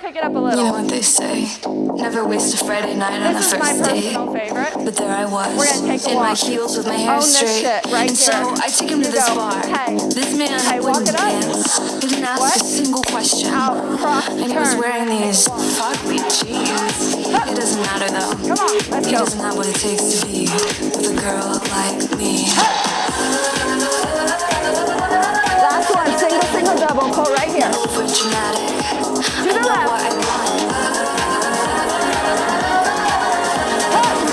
pick it up a little. You know what they say, never waste a Friday night on a This is my first date. personal favorite. But there I was, We're gonna take a in my walk. heels with my hair Own this straight. shit right and so here. I took him to You this go, bar. hey. This man Hey, walk wouldn't it up. dance. He didn't ask What? a single question. Out, cross, And he was turn. wearing these ugly jeans. It doesn't matter though. Come on, let's He go. doesn't have what it takes to be with a girl like me. Last one, single, single, double. Pull right here. Over dramatic. To the left.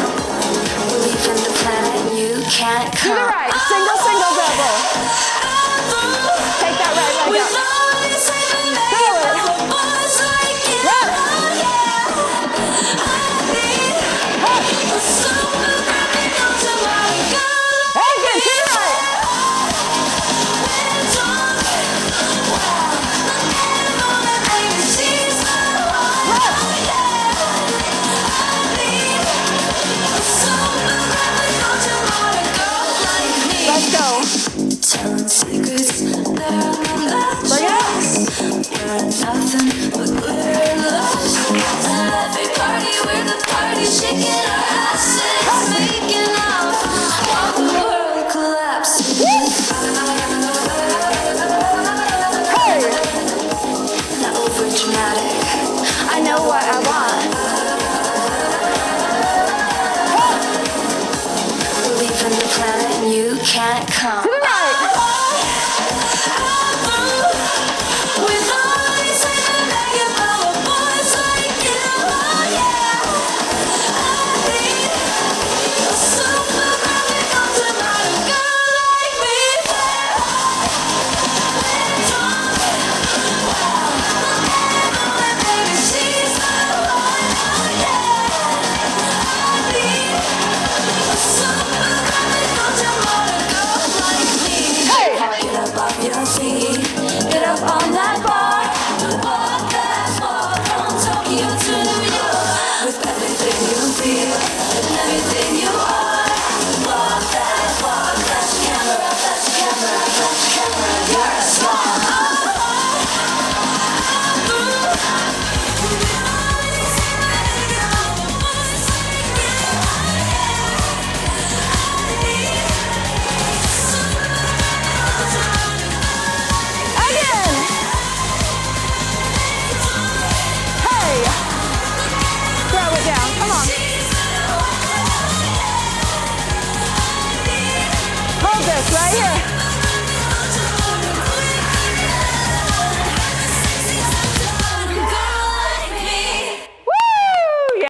Leaving the planet, you can't To the come. right. Single, single, double. Take that right leg up. Let's go. Telling secrets, they're not Bring it up. We're nothing but we're lost. At every party, we're the party, shaking our asses, making out while the world collapses. Hey. Not over dramatic. I know what I want.